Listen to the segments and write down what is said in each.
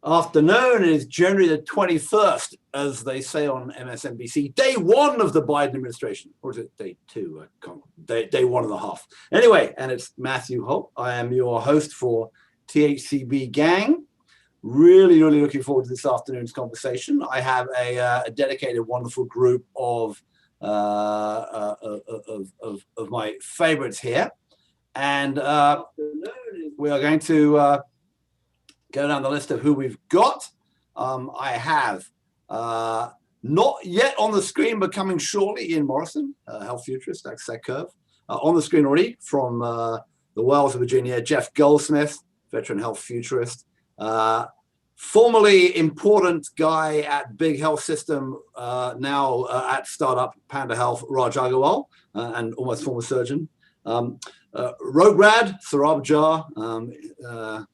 afternoon. It is January the 21st, as they say on MSNBC, day one of the Biden administration. Or is it day two? Day one and a half. Anyway, and it's Matthew Holt. I am your host for THCB Gang. Really looking forward to this afternoon's conversation. I have a dedicated, wonderful group of my favorites here. And we are going to go down the list of who we've got. I have not yet on the screen, but coming shortly, Ian Morrison, health futurist, Sec Curve. On the screen already from the Wells of Virginia, Jeff Goldsmith, veteran health futurist. Formerly important guy at Big Health System, now at startup Panda Health, Raj Agarwal, and almost former surgeon. Rograd, Saurabh Jha,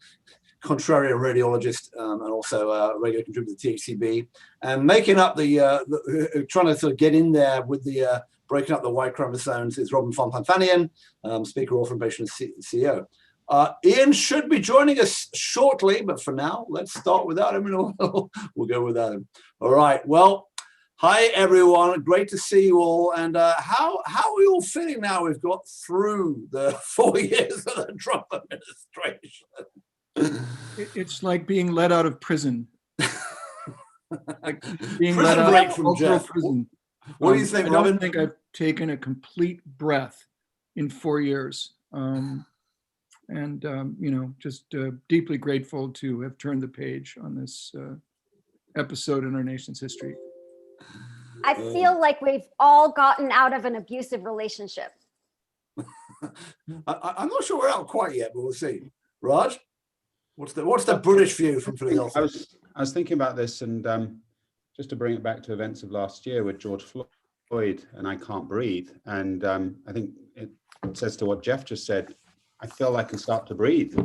contrarian radiologist, and also a regular contributor to THCB, and making up trying to sort of get in there with the breaking up the Y chromosomes is Robin Fontanfanian, speaker, author, and patient CEO. Ian should be joining us shortly, but for now, let's start without him. We'll go without him. All right. Well, hi everyone. Great to see you all. And how are we all feeling now? We've got through the 4 years of the Trump administration. It's like being let out of prison. Like being let out from Jeff. Prison. What do you think, Robin? I don't think I've taken a complete breath in 4 years. Just deeply grateful to have turned the page on this episode in our nation's history. I feel like we've all gotten out of an abusive relationship. I'm not sure we're out quite yet, but we'll see. Raj, what's the British view from Philadelphia? I was thinking about this, and just to bring it back to events of last year with George Floyd and I Can't Breathe, and I think it says to what Jeff just said. I feel I can start to breathe.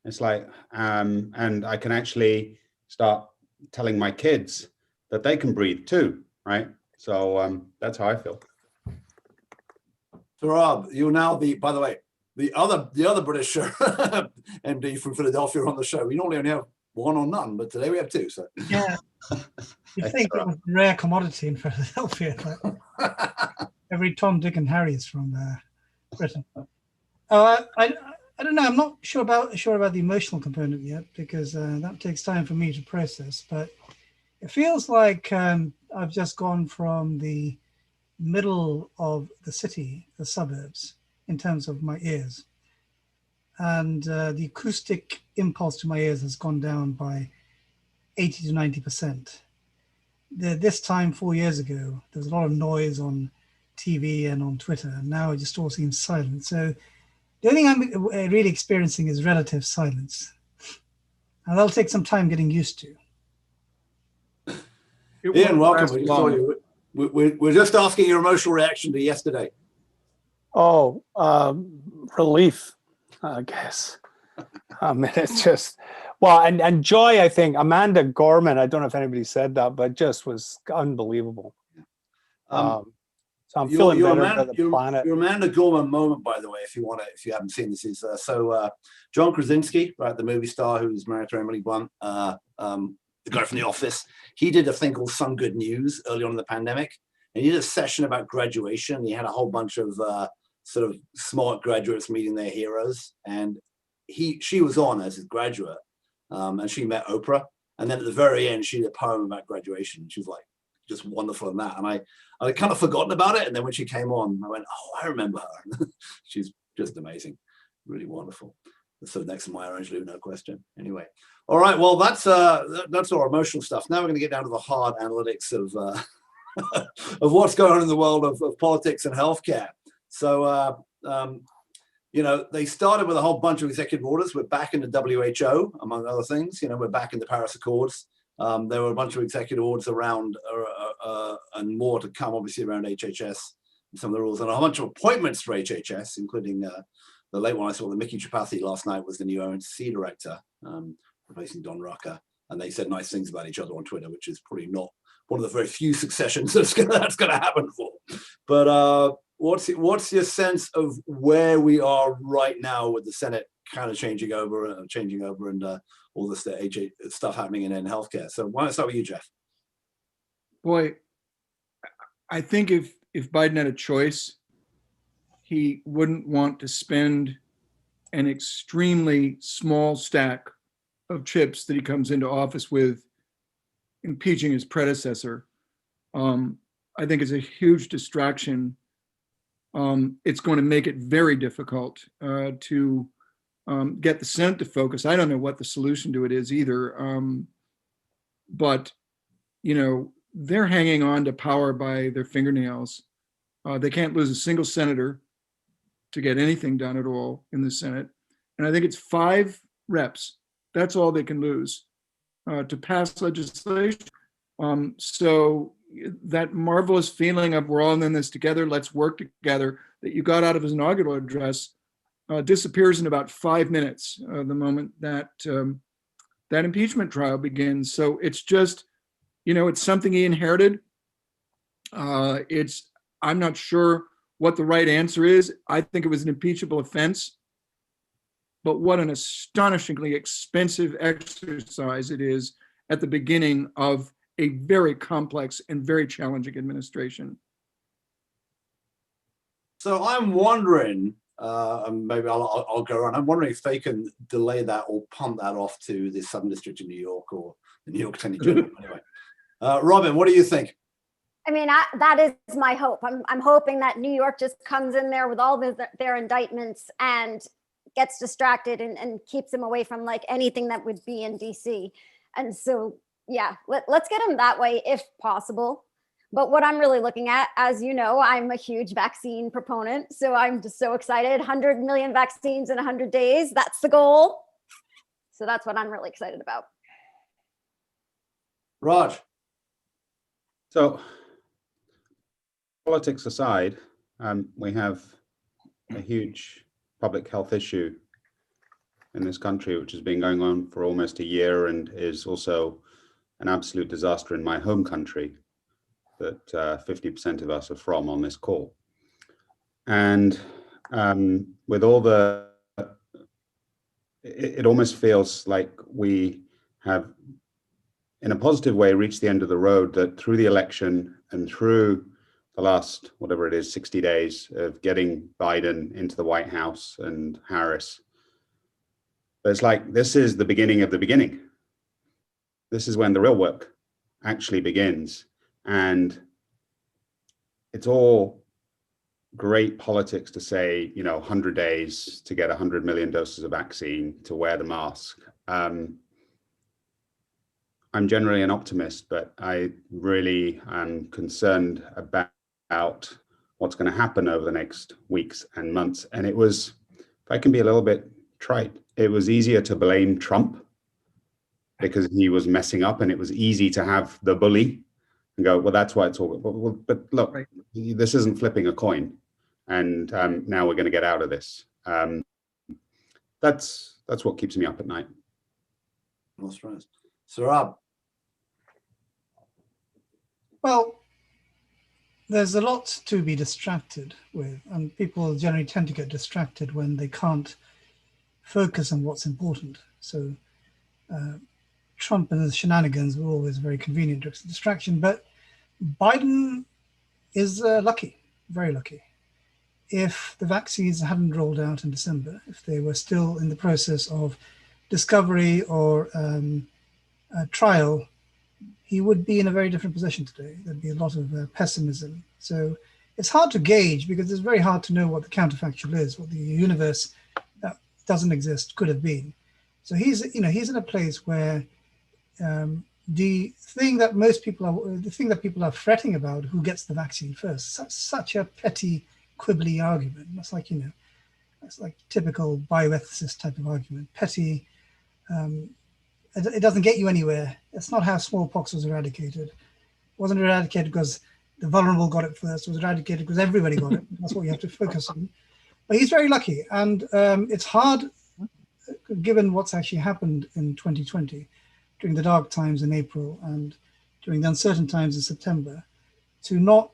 It's like, and I can actually start telling my kids that they can breathe too, right? So that's how I feel. So Rob, you're now by the way, the other British MD from Philadelphia on the show. We normally only have one or none, but today we have two. So yeah, you think it was a rare commodity in Philadelphia. Every Tom, Dick, and Harry is from Britain. I don't know. I'm not sure about the emotional component yet, because that takes time for me to process. But it feels like I've just gone from the middle of the city, the suburbs, in terms of my ears, and the acoustic impulse to my ears has gone down by 80 to 90%. This time 4 years ago, there was a lot of noise on TV and on Twitter, and now it just all seems silent. So the only thing I'm really experiencing is relative silence. And that'll take some time getting used to. Ian, welcome. We're just asking your emotional reaction to yesterday. Oh, relief, I guess. It's just, well, and joy, I think. Amanda Gorman, I don't know if anybody said that, but just was unbelievable. So I'm feeling better about the planet. Your Amanda Gorman moment, by the way, if you haven't seen this, is John Krasinski, right, the movie star who's married to Emily Blunt, the guy from The Office. He did a thing called Some Good News early on in the pandemic, and he did a session about graduation. He had a whole bunch of sort of smart graduates meeting their heroes, and she was on as a graduate, and she met Oprah, and then at the very end, she did a poem about graduation. She was like, just wonderful in that. And I kind of forgotten about it. And then when she came on, I went, oh, I remember her. She's just amazing. Really wonderful. So next to Maya Angelou, no question. Anyway. All right. Well, that's our emotional stuff. Now we're going to get down to the hard analytics of of what's going on in the world of politics and healthcare. So, they started with a whole bunch of executive orders. We're back in the WHO, among other things. We're back in the Paris Accords. There were a bunch of executive orders around, and more to come, obviously, around HHS and some of the rules, and a bunch of appointments for HHS, including the late one I saw, the Mickey Tripathi last night was the new ONC director, replacing Don Rucker, and they said nice things about each other on Twitter, which is probably not one of the very few successions that's going to happen for. But what's your sense of where we are right now with the Senate kind of changing over, and all this stuff happening in healthcare. So why don't I start with you, Jeff? Boy, I think if Biden had a choice, he wouldn't want to spend an extremely small stack of chips that he comes into office with impeaching his predecessor. I think it's a huge distraction. It's going to make it very difficult to get the Senate to focus. I don't know what the solution to it is either. But, you know, they're hanging on to power by their fingernails. They can't lose a single senator to get anything done at all in the Senate. And I think it's 5 reps. That's all they can lose to pass legislation. So that marvelous feeling of we're all in this together, let's work together, that you got out of his inaugural address disappears in about 5 minutes the moment that that impeachment trial begins. So it's just, you know, it's something he inherited. I'm not sure what the right answer is. I think it was an impeachable offense, but what an astonishingly expensive exercise it is at the beginning of a very complex and very challenging administration. So I'm wondering, maybe I'll go on. I'm wondering if they can delay that or punt that off to the Southern District of New York or the New York Attorney General. Anyway, Robin, what do you think? I mean, that is my hope. I'm hoping that New York just comes in there with all their indictments and gets distracted and keeps him away from like anything that would be in DC. And so, yeah, let's get him that way if possible. But what I'm really looking at, as you know, I'm a huge vaccine proponent. So I'm just so excited. 100 million vaccines in 100 days. That's the goal. So that's what I'm really excited about. Raj. So politics aside, we have a huge public health issue in this country, which has been going on for almost a year and is also an absolute disaster in my home country that 50% of us are from on this call. And with all the, it almost feels like we have, in a positive way, reached the end of the road, that through the election and through the last, whatever it is, 60 days of getting Biden into the White House and Harris, but it's like, this is the beginning of the beginning. This is when the real work actually begins. And it's all great politics to say, you know, 100 days to get 100 million doses of vaccine, to wear the mask. I'm generally an optimist, but I really am concerned about what's going to happen over the next weeks and months. And it was, if I can be a little bit trite, it was easier to blame Trump because he was messing up, and it was easy to have the bully and go, well, that's why it's all, but look, right. This isn't flipping a coin. And now we're going to get out of this. That's what keeps me up at night. That's right. So Rob. Well, there's a lot to be distracted with, and people generally tend to get distracted when they can't focus on what's important. So Trump and his shenanigans were always very convenient distraction, but Biden is lucky, very lucky. If the vaccines hadn't rolled out in December, if they were still in the process of discovery or trial, he would be in a very different position today. There'd be a lot of pessimism. So it's hard to gauge because it's very hard to know what the counterfactual is, what the universe that doesn't exist could have been. So he's in a place where the thing that people are fretting about, who gets the vaccine first, such a petty, quibbly argument. That's like, that's like typical bioethicist type of argument. Petty. It doesn't get you anywhere. It's not how smallpox was eradicated. It wasn't eradicated because the vulnerable got it first. It was eradicated because everybody got it. That's what you have to focus on. But he's very lucky. And it's hard, given what's actually happened in 2020, during the dark times in April and during the uncertain times in September, to not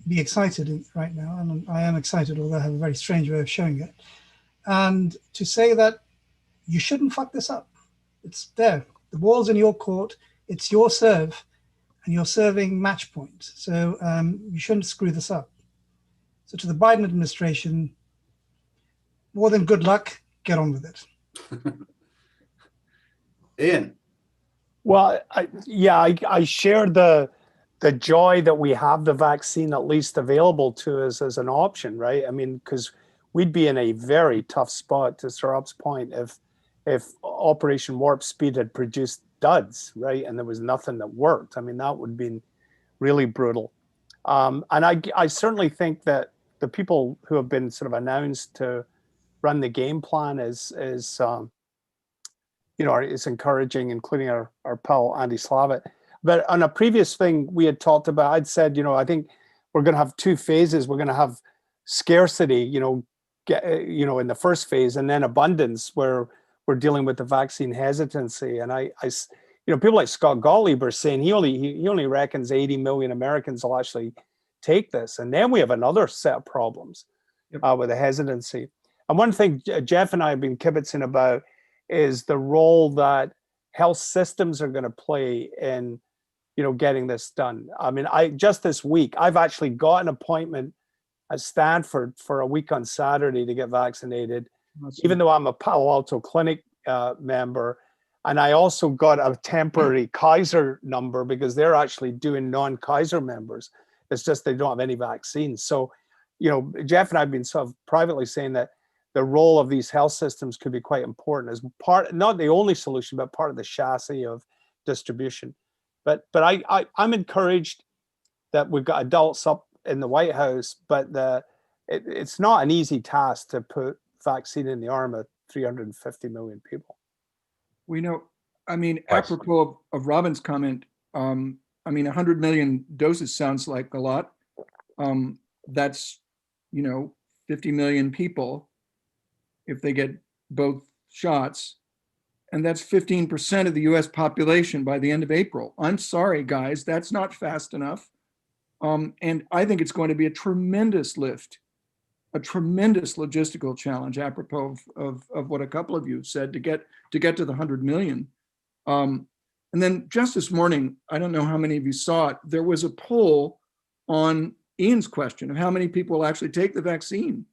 be excited right now. And I am excited, although I have a very strange way of showing it. And to say that you shouldn't fuck this up. It's there. The ball's in your court. It's your serve, and you're serving match point. So you shouldn't screw this up. So to the Biden administration, more than good luck, get on with it. Ian. Well, I share the joy that we have the vaccine at least available to us as an option, right? I mean, because we'd be in a very tough spot, to Sarab's point, if Operation Warp Speed had produced duds, right? And there was nothing that worked. I mean, that would have been really brutal. And I certainly think that the people who have been sort of announced to run the game plan is encouraging, including our pal Andy Slavitt. But on a previous thing we had talked about, I'd said, I think we're going to have two phases. We're going to have scarcity, in the first phase, and then abundance, where we're dealing with the vaccine hesitancy. And I people like Scott Gottlieb are saying he only reckons 80 million Americans will actually take this, and then we have another set of problems with the hesitancy. And one thing Jeff and I have been kibitzing about is the role that health systems are going to play in, getting this done. I mean, just this week, I've actually got an appointment at Stanford for a week on Saturday to get vaccinated, even though I'm a Palo Alto Clinic member. And I also got a temporary Kaiser number because they're actually doing non-Kaiser members. It's just they don't have any vaccines. So, Jeff and I have been sort of privately saying that the role of these health systems could be quite important as part, not the only solution, but part of the chassis of distribution. But I'm encouraged that we've got adults up in the White House, but it's not an easy task to put vaccine in the arm of 350 million people. We know, apropos of Robin's comment, 100 million doses sounds like a lot. That's, 50 million people if they get both shots. And that's 15% of the US population by the end of April. I'm sorry, guys, that's not fast enough. And I think it's going to be a tremendous lift, a tremendous logistical challenge, apropos of what a couple of you said, to get to the 100 million. And then just this morning, I don't know how many of you saw it, there was a poll on Ian's question of how many people will actually take the vaccine.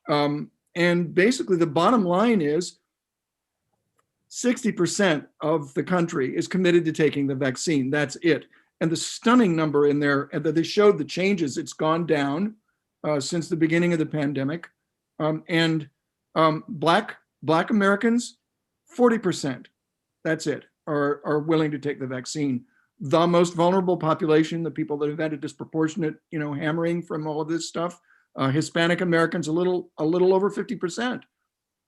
And basically the bottom line is 60% of the country is committed to taking the vaccine. That's it. And the stunning number in there, and that they showed the changes, it's gone down since the beginning of the pandemic. Black Americans, 40%, that's it, are willing to take the vaccine. The most vulnerable population, the people that have had a disproportionate, hammering from all of this stuff, Hispanic Americans, a little over 50%.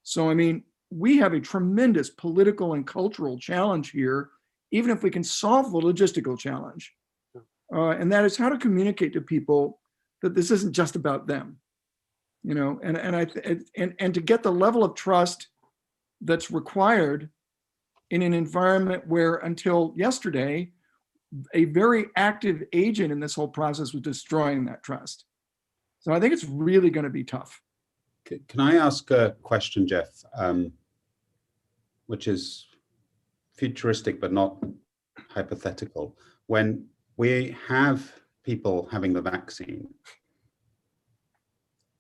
So, we have a tremendous political and cultural challenge here, even if we can solve the logistical challenge. And that is how to communicate to people that this isn't just about them, and to get the level of trust that's required in an environment where until yesterday, a very active agent in this whole process was destroying that trust. So I think it's really going to be tough. Can I ask a question, Jeff, which is futuristic but not hypothetical? When we have people having the vaccine,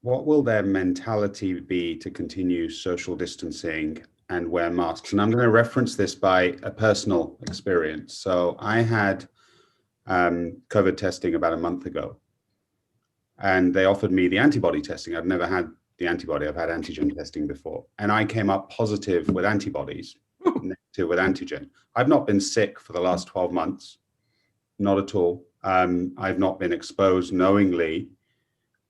what will their mentality be to continue social distancing and wear masks? And I'm going to reference this by a personal experience. So I had COVID testing about a month ago, and they offered me the antibody testing. I've never had the antibody. I've had antigen testing before, and I came up positive with antibodies, negative with antigen. I've not been sick for the last 12 months, not at all. I've not been exposed knowingly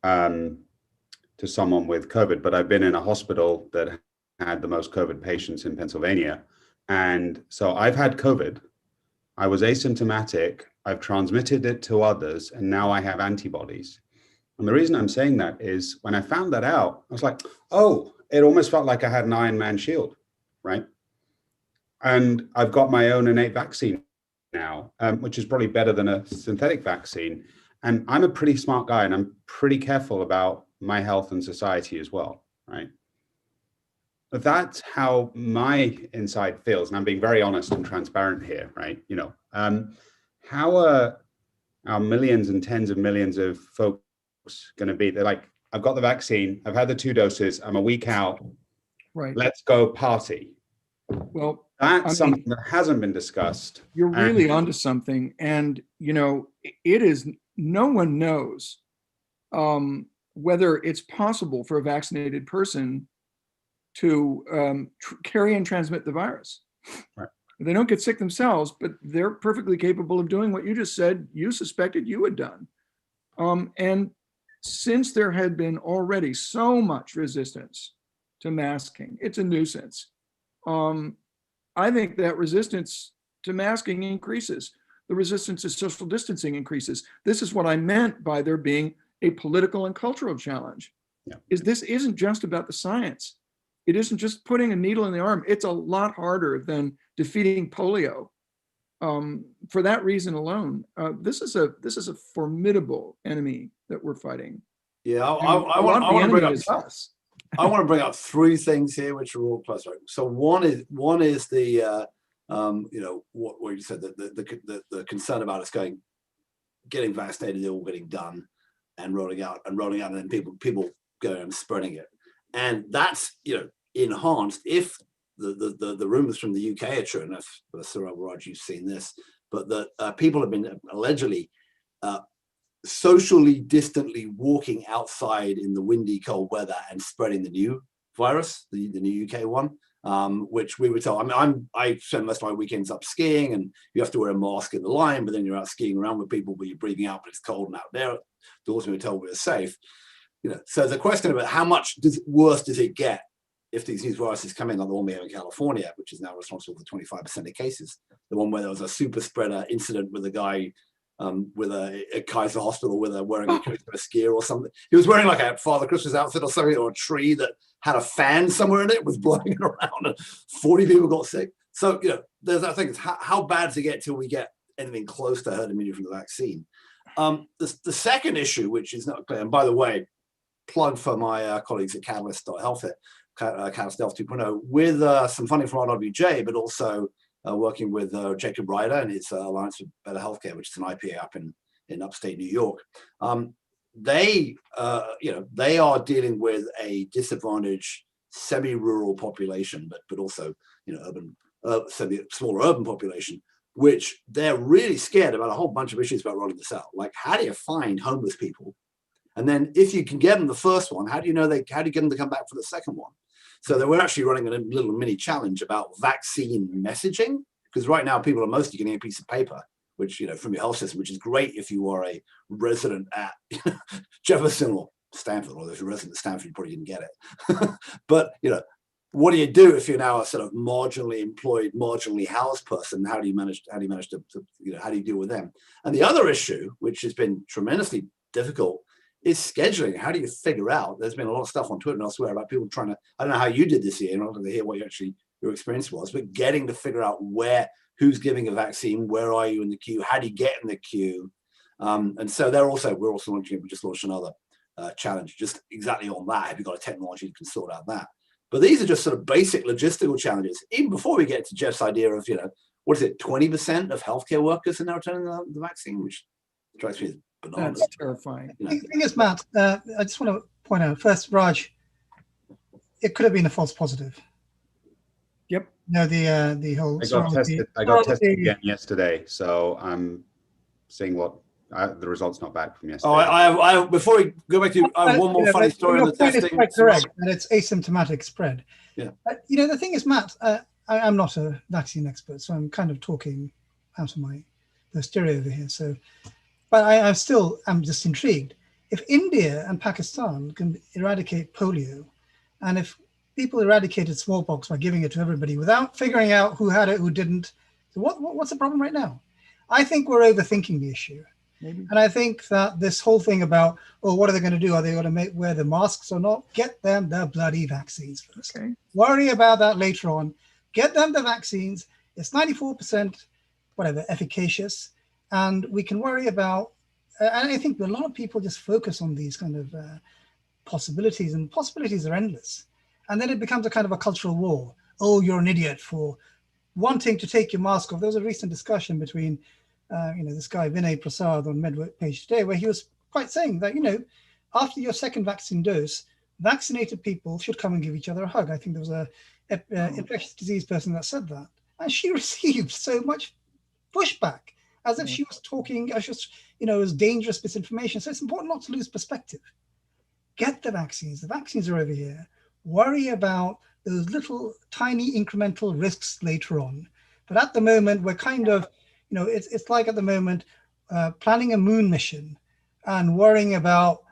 to someone with COVID, but I've been in a hospital that had the most COVID patients in Pennsylvania. And so I've had COVID. I was asymptomatic. I've transmitted it to others, and now I have antibodies. And the reason I'm saying that is when I found that out, I was like, oh, it almost felt like I had an Iron Man shield, right? And I've got my own innate vaccine now, which is probably better than a synthetic vaccine. And I'm a pretty smart guy, and I'm pretty careful about my health and society as well, right? But that's how my inside feels, and I'm being very honest and transparent here, right? How are our millions and tens of millions of folks going to be? They're like, I've got the vaccine, I've had the 2 doses, I'm a week out, Right. let's go party. Well, That's something that hasn't been discussed. You're really onto something. And, it is, no one knows whether it's possible for a vaccinated person to carry and transmit the virus. Right. They don't get sick themselves, but they're perfectly capable of doing what you just said you suspected you had done. And since there had been already so much resistance to masking, it's a nuisance. I think that resistance to masking increases. The resistance to social distancing increases. This is what I meant by there being a political and cultural challenge. Yeah. This isn't just about the science. It isn't just putting a needle in the arm. It's a lot harder than defeating polio. For that reason alone, this is a formidable enemy that we're fighting. Yeah, I want to bring up us. I want to bring up 3 things here, which are all plus. Right. So one is the what you said, the concern about us getting vaccinated, all getting done, and rolling out, and then people going and spreading it, and that's enhanced if the rumors from the UK are true enough. Sir Raj, you've seen this, but the people have been allegedly socially distantly walking outside in the windy, cold weather and spreading the new virus, the new UK one, which we were told. I mean, I spend most of my weekends up skiing, and you have to wear a mask in the line, but then you're out skiing around with people, but you're breathing out, but it's cold and out there. Doors we were told we were safe. So the question about how much worse does it get if these new viruses come in, like the one we have in California, which is now responsible for 25% of cases, the one where there was a super spreader incident with a guy with a Kaiser Hospital wearing a skier or something. He was wearing like a Father Christmas outfit or something, or a tree that had a fan somewhere in it, was blowing it around, and 40 people got sick. So, there's that thing. How bad does it get till we get anything close to herd immunity from the vaccine? The second issue, which is not clear, and by the way, plug for my colleagues at Catalyst.health, Catalyst Health 2.0, with some funding from RWJ, but also working with Jacob Ryder and his Alliance for Better Healthcare, which is an IPA up in upstate New York. They are dealing with a disadvantaged semi-rural population, but also urban, smaller urban population, which they're really scared about a whole bunch of issues about rolling this out. Like, how do you find homeless people? And then if you can get them the first one, how do you get them to come back for the second one? So they were actually running a little mini challenge about vaccine messaging, because right now people are mostly getting a piece of paper, which, from your health system, which is great if you are a resident at Jefferson or Stanford, or if you're a resident at Stanford, you probably didn't get it. But, what do you do if you're now a sort of marginally employed, marginally housed person? How do you manage to how do you deal with them? And the other issue, which has been tremendously difficult, is scheduling. How do you figure out? There's been a lot of stuff on Twitter and elsewhere about people trying to, I don't know how you did this year, and I'd like to hear what your experience was, but getting to figure out who's giving a vaccine, where are you in the queue, how do you get in the queue? And so we're also launching, we just launched another challenge just exactly on that. Have you got a technology that can sort out that? But these are just sort of basic logistical challenges. Even before we get to Jeff's idea of, 20% of healthcare workers are now returning the vaccine, which strikes me as bananas. That's terrifying. The thing is, Matt, I just want to point out first, Raj, it could have been a false positive. Yep. The whole. I got tested again yesterday, so I'm seeing what the result's not back from yesterday. I before we go back to one more funny story on the testing. Quite correct, and it's asymptomatic spread. Yeah. The thing is, Matt, I'm not a vaccine expert, so I'm kind of talking out of my posterior over here. So, but I'm just intrigued. If India and Pakistan can eradicate polio, and if people eradicated smallpox by giving it to everybody without figuring out who had it, who didn't, so what's the problem right now? I think we're overthinking the issue. Maybe. And I think that this whole thing about, what are they going to do? Are they going to wear the masks or not? Get them the bloody vaccines first. Okay. Worry about that later on. Get them the vaccines. It's 94%, efficacious. And we can worry about, and I think a lot of people just focus on these kind of possibilities, and possibilities are endless. And then it becomes a kind of a cultural war. Oh, you're an idiot for wanting to take your mask off. There was a recent discussion between, this guy Vinay Prasad on Medwork Page Today, where he was quite saying that, after your second vaccine dose, vaccinated people should come and give each other a hug. I think there was a infectious disease person that said that, and she received so much pushback as if she was talking, as just, it was dangerous misinformation. So it's important not to lose perspective. Get the vaccines. The vaccines are over here. Worry about those little tiny incremental risks later on. But at the moment, we're kind of, it's like at the moment, planning a moon mission and worrying about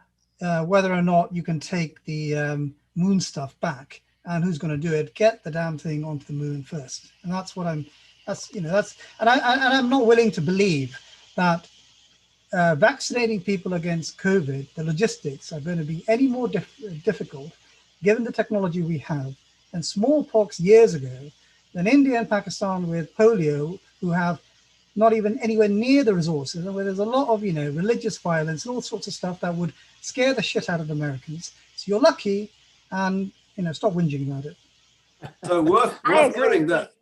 whether or not you can take the moon stuff back and who's going to do it. Get the damn thing onto the moon first. And that's what I'm not willing to believe that vaccinating people against COVID, the logistics are going to be any more difficult given the technology we have, and smallpox years ago, than India and Pakistan with polio, who have not even anywhere near the resources, and where there's a lot of, religious violence and all sorts of stuff that would scare the shit out of Americans. So you're lucky, and, stop whinging about it. So worth noting that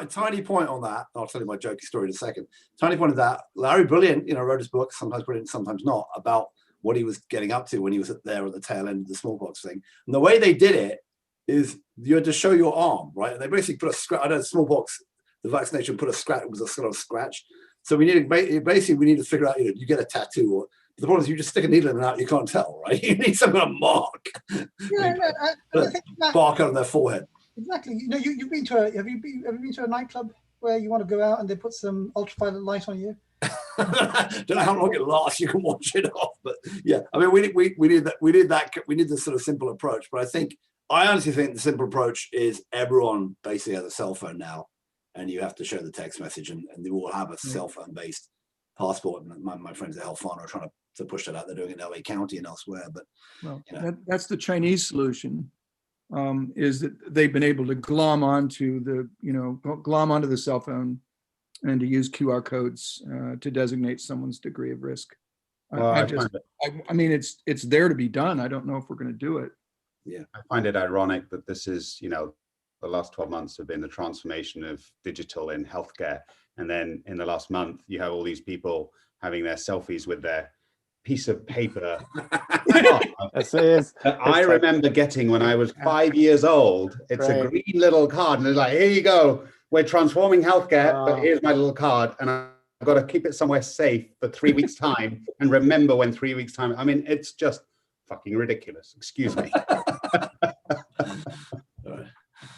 tiny point on that. I'll tell you my jokey story in a second. Tiny point of that. Larry Brilliant, wrote his book, sometimes brilliant, sometimes not, about what he was getting up to when he was there at the tail end of the smallpox thing. And the way they did it is you had to show your arm, right? And they basically put a scratch. I know smallpox, the vaccination put a scratch. It was a sort of scratch. So we need to figure out. You get a tattoo, or the problem is you just stick a needle in and out. You can't tell, right? You need some kind of mark. Bark on their forehead. Exactly. You've been to have you been to a nightclub where you want to go out and they put some ultraviolet light on you? Don't know how long it lasts. You can watch it off, but yeah, I mean, we need that. We need this sort of simple approach. But I honestly think the simple approach is everyone basically has a cell phone now, and you have to show the text message, and they all have a cell phone based passport. And my friends at Health are trying to push that out. They're doing it in LA County and elsewhere. But that's the Chinese solution. Is that they've been able to glom onto the cell phone and to use QR codes to designate someone's degree of risk. I mean, it's there to be done. I don't know if we're going to do it. Yeah, I find it ironic that this is, the last 12 months have been the transformation of digital in healthcare. And then in the last month, you have all these people having their selfies with their piece of paper. I remember getting when I was 5 years old. It's a green little card, and it's like, here you go. We're transforming healthcare, but here's my little card, and I've got to keep it somewhere safe for 3 weeks' time, and remember when 3 weeks' time. I mean, it's just fucking ridiculous. Excuse me.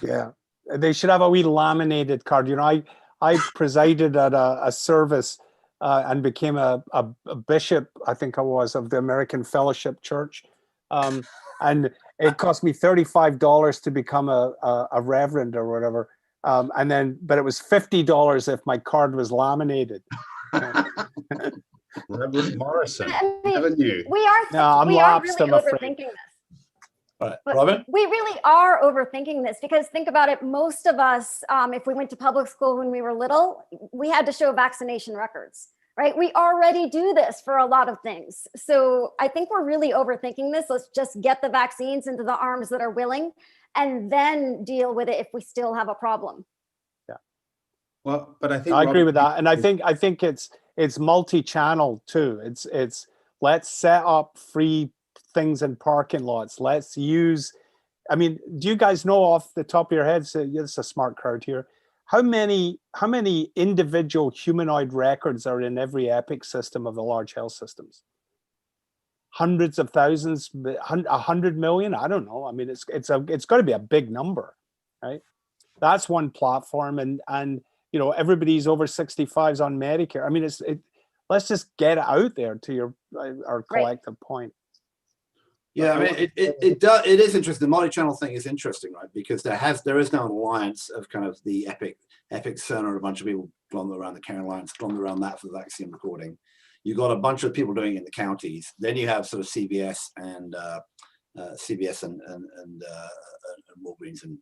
Yeah, they should have a wee laminated card. I presided at a service and became a bishop, I think I was, of the American Fellowship Church. And it cost me $35 to become a reverend or whatever. But it was $50 if my card was laminated. Reverend Morrison, never knew. We are really overthinking this. All right, Robin? We really are overthinking this, because think about it. Most of us, if we went to public school when we were little, we had to show vaccination records, right? We already do this for a lot of things. So I think we're really overthinking this. Let's just get the vaccines into the arms that are willing, and then deal with it if we still have a problem. Yeah. Well, but I think I agree with that. And I think it's multi-channel too. It's let's set up free things in parking lots. Let's use, I mean, do you guys know off the top of your heads, it's a smart crowd here, how many individual humanoid records are in every Epic system of the large health systems? Hundreds of thousands, 100 million? I don't know. I mean, it's got to be a big number, right? That's one platform, and everybody's over 65s on Medicare. I mean, let's just get it out there to our collective point. Yeah, I mean, it is interesting. The multi-channel thing is interesting, right? Because there is now an alliance of kind of the Epic Cerner, a bunch of people glommed around the Care Alliance, glommed around that for the vaccine recording. You've got a bunch of people doing it in the counties. Then you have sort of CVS and Walgreens and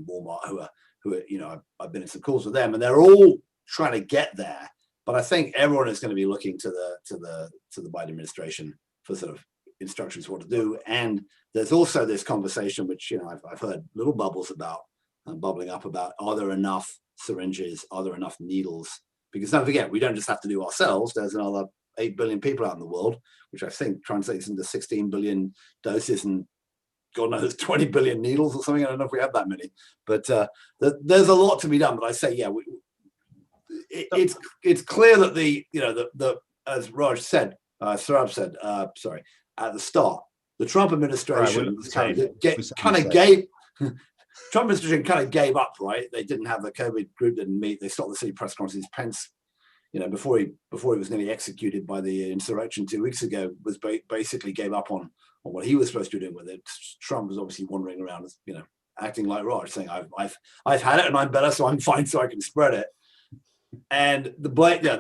Walmart who are I've been in some calls with them, and they're all trying to get there. But I think everyone is going to be looking to the Biden administration for sort of instructions what to do, and there's also this conversation, which, you know, I've heard little bubbles about, bubbling up about, are there enough syringes? Are there enough needles? Because don't forget, we don't just have to do ourselves. There's another 8 billion people out in the world, which I think translates into 16 billion doses and God knows 20 billion needles or something. I don't know if we have that many, but there's a lot to be done. But I say, yeah, it's clear that the as Raj said, Saurabh said, sorry, at the start, the Trump administration kind of gave. Trump administration kind of gave up, right? They didn't have the COVID group, didn't meet. They stopped the city press conferences. Pence, you know, before he was nearly executed by the insurrection 2 weeks ago, was basically gave up on what he was supposed to be doing with it. Trump was obviously wandering around, you know, acting like Raj, saying I've had it and I'm better, so I'm fine, so I can spread it. And the blame, yeah,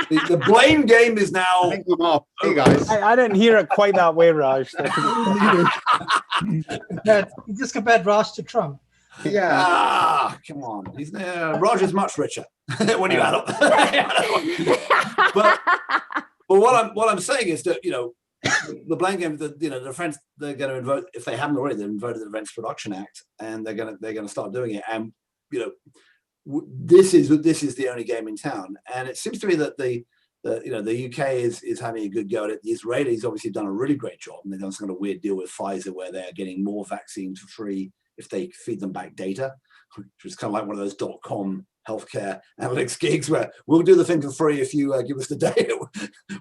the blame game is now. Hey guys, I didn't hear it quite that way, Raj. You just compared Raj to Trump. yeah. Come on, Raj is much richer when you add up. but what I'm saying is that, you know, the blame game, the defense, they're going to vote, if they haven't already, they've voted the Defense Production Act, and they're going to start doing it. And, you know, this is the only game in town. And it seems to me that the UK is having a good go at it. The Israelis obviously have done a really great job, and they've done some kind of weird deal with Pfizer where they're getting more vaccines for free if they feed them back data, which is kind of like one of those .com healthcare analytics gigs where we'll do the thing for free if you give us the data.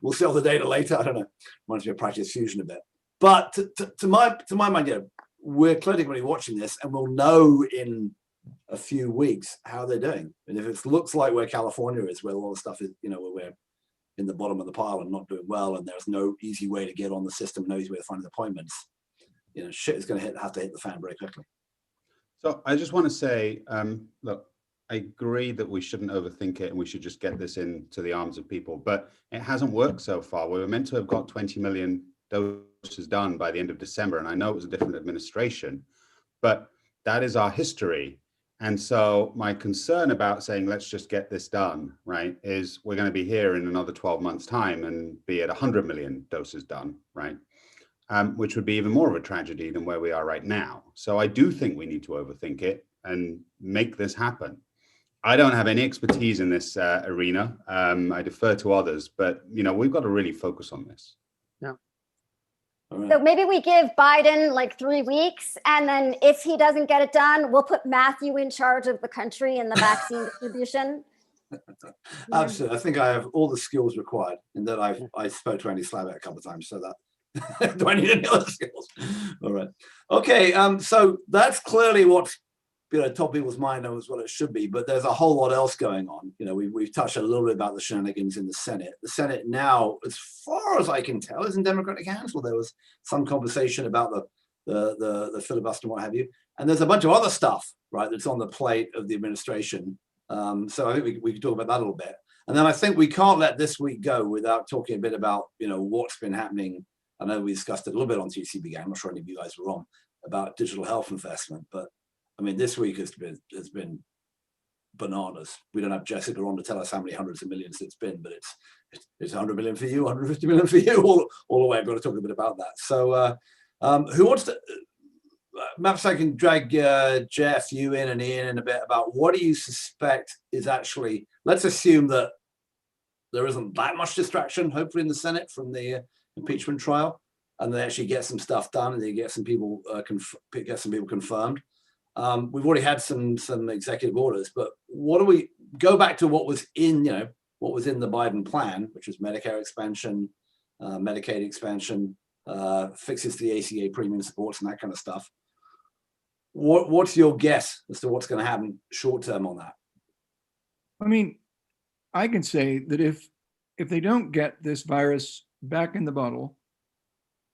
We'll sell the data later. I don't know. Reminds me of Practice Fusion a bit. But to my mind, you know, we're clearly going to be watching this, and we'll know in a few weeks how they're doing. And if it looks like where California is, where all the stuff is, you know, where we're in the bottom of the pile and not doing well, and there's no easy way to get on the system, no easy way to find appointments, you know, shit is going to have to hit the fan very quickly. So I just want to say, look, I agree that we shouldn't overthink it and we should just get this into the arms of people, but it hasn't worked so far. We were meant to have got 20 million doses done by the end of December, and I know it was a different administration, but that is our history. And so my concern about saying, let's just get this done, right, is we're going to be here in another 12 months time and be at 100 million doses done, right, which would be even more of a tragedy than where we are right now. So I do think we need to overthink it and make this happen. I don't have any expertise in this arena. I defer to others, but, you know, we've got to really focus on this. Right. So maybe we give Biden like 3 weeks, and then if he doesn't get it done, we'll put Matthew in charge of the country and the vaccine distribution. Absolutely. I think I have all the skills required, and that I spoke to Andy Slavitt a couple of times, so that do I need any other skills? All right. Okay. So that's clearly what's, you know, top people's mind knows what it should be, but there's a whole lot else going on. You know, we've touched a little bit about the shenanigans in the Senate. The Senate now, as far as I can tell, is in Democratic hands. Well, there was some conversation about the filibuster and what have you, and there's a bunch of other stuff, right, that's on the plate of the administration. So I think we can talk about that a little bit, and then I think we can't let this week go without talking a bit about, you know, what's been happening. I know we discussed it a little bit on THCB Gang. I'm not sure any of you guys were on about digital health investment, but I mean, this week has been bananas. We don't have Jessica on to tell us how many hundreds of millions it's been, but it's 100 million for you, 150 million for you, all the way. I've got to talk a bit about that. So who wants to, perhaps I can drag Jeff, you in, and Ian in a bit about what do you suspect is actually, let's assume that there isn't that much distraction, hopefully, in the Senate from the impeachment trial, and they actually get some stuff done and they get some people confirmed. We've already had some executive orders, but what do we go back to what was in, you know, what was in the Biden plan, which was Medicare expansion, Medicaid expansion, fixes to the ACA premium supports and that kind of stuff. What's your guess as to what's going to happen short term on that? I mean, I can say that if they don't get this virus back in the bottle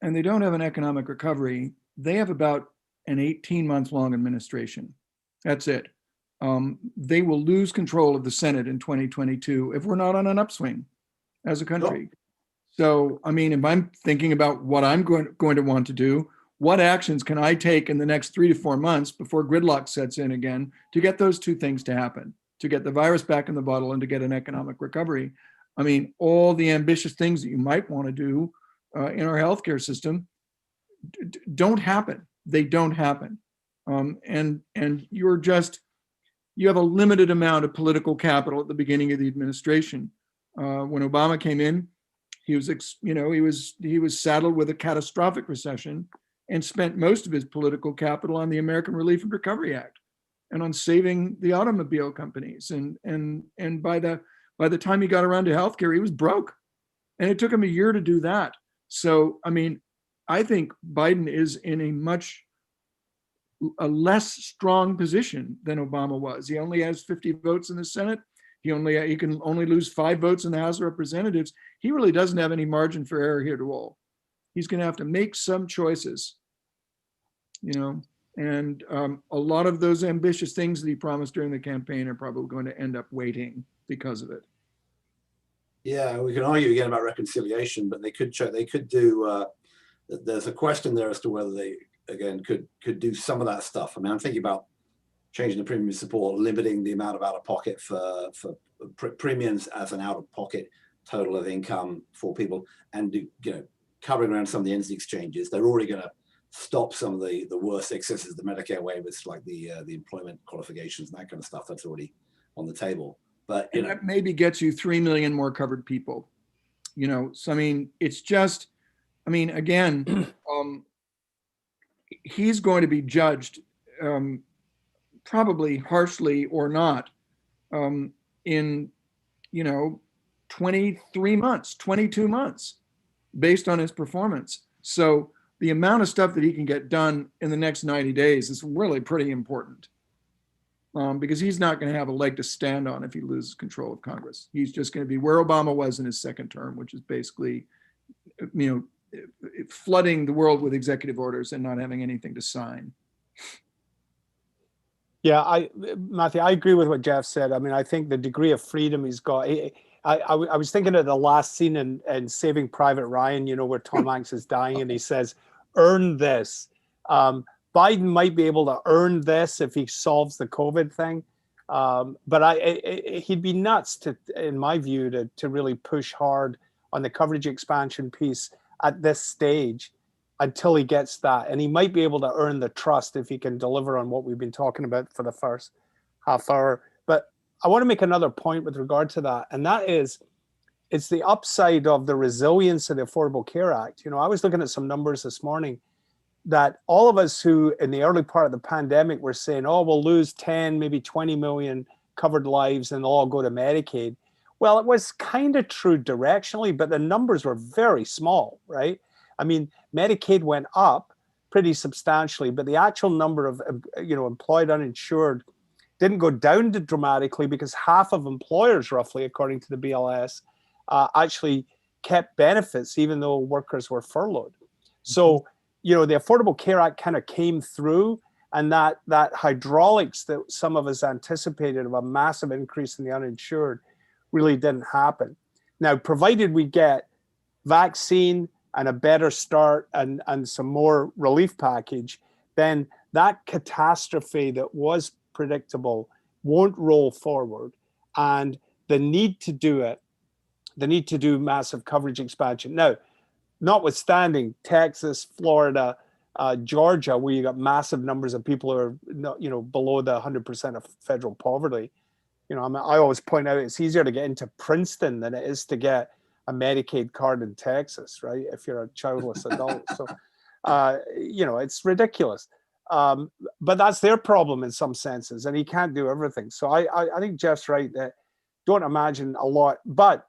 and they don't have an economic recovery, they have about an 18-month long administration. That's it. They will lose control of the Senate in 2022 if we're not on an upswing as a country. Oh. So, I mean, if I'm thinking about what I'm going to want to do, what actions can I take in the next 3 to 4 months before gridlock sets in again to get those two things to happen, to get the virus back in the bottle and to get an economic recovery? I mean, all the ambitious things that you might want to do in our healthcare system, don't happen. They don't happen. And you have a limited amount of political capital at the beginning of the administration. When Obama came in, he was saddled with a catastrophic recession and spent most of his political capital on the American Relief and Recovery Act and on saving the automobile companies. And by the time he got around to healthcare, he was broke. And it took him a year to do that. So, I mean, I think Biden is in a less strong position than Obama was. He only has 50 votes in the Senate. He can only lose 5 votes in the House of Representatives. He really doesn't have any margin for error here at all. He's going to have to make some choices, and a lot of those ambitious things that he promised during the campaign are probably going to end up waiting because of it. Yeah, we can argue again about reconciliation, but they could do. There's a question there as to whether they again could do some of that stuff. I mean, I'm thinking about changing the premium support, limiting the amount of out-of-pocket for premiums as an out-of-pocket total of income for people, and covering around some of the NZ exchanges. They're already going to stop some of the worst excesses, the Medicare waivers, like the employment qualifications and that kind of stuff. That's already on the table. But that maybe gets you 3 million more covered people. So I mean, it's just, I mean, again, he's going to be judged probably harshly or not in 23 months, 22 months, based on his performance. So the amount of stuff that he can get done in the next 90 days is really pretty important, because he's not going to have a leg to stand on if he loses control of Congress. He's just going to be where Obama was in his second term, which is basically, flooding the world with executive orders and not having anything to sign. Yeah, Matthew, I agree with what Jeff said. I mean, I think the degree of freedom he's got. I was thinking of the last scene in Saving Private Ryan, where Tom Hanks is dying and he says, "Earn this." Biden might be able to earn this if he solves the COVID thing, but he'd be nuts in my view, to really push hard on the coverage expansion piece at this stage until he gets that. And he might be able to earn the trust if he can deliver on what we've been talking about for the first half hour. But I want to make another point with regard to that, and that is, it's the upside of the resilience of the Affordable Care Act. I was looking at some numbers this morning that all of us who in the early part of the pandemic were saying, oh, we'll lose 10, maybe 20 million covered lives and they'll all go to Medicaid. Well, it was kind of true directionally, but the numbers were very small, right? I mean, Medicaid went up pretty substantially, but the actual number of employed uninsured didn't go down dramatically, because half of employers, roughly, according to the BLS, actually kept benefits even though workers were furloughed. So, the Affordable Care Act kind of came through, and that hydraulics that some of us anticipated of a massive increase in the uninsured really didn't happen. Now, provided we get vaccine and a better start and some more relief package, then that catastrophe that was predictable won't roll forward. And the need to do massive coverage expansion. Now, notwithstanding Texas, Florida, Georgia, where you got massive numbers of people who are, below the 100% of federal poverty. I always point out it's easier to get into Princeton than it is to get a Medicaid card in Texas, right? If you're a childless adult. So, it's ridiculous. But that's their problem in some senses, and he can't do everything. So I think Jeff's right that don't imagine a lot. But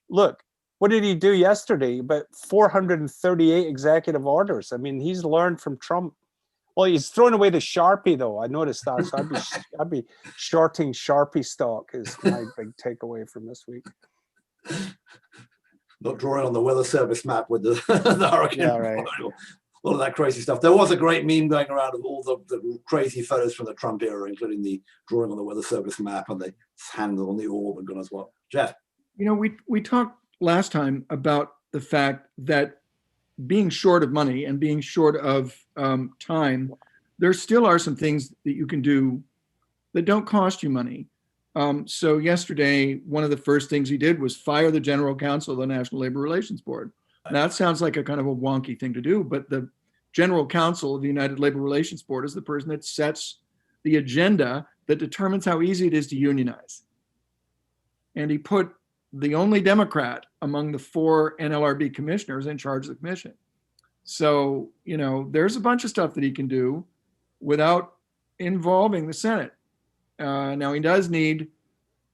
look, what did he do yesterday? But 438 executive orders. I mean, he's learned from Trump. Well, he's throwing away the Sharpie, though. I noticed that. So I'd be shorting Sharpie stock is my big takeaway from this week. Not drawing on the Weather Service map with the hurricane. Yeah, right. All of that crazy stuff. There was a great meme going around of all the crazy photos from the Trump era, including the drawing on the Weather Service map and the hand on the orb and goodness what. Jeff? We talked last time about the fact that being short of money and being short of time, there still are some things that you can do that don't cost you money. So yesterday, one of the first things he did was fire the general counsel of the National Labor Relations Board. Now, that sounds like a kind of a wonky thing to do, but the general counsel of the United Labor Relations Board is the person that sets the agenda that determines how easy it is to unionize. And he put the only Democrat among the 4 NLRB commissioners in charge of the commission. So, you know, there's a bunch of stuff that he can do without involving the Senate. Now he does need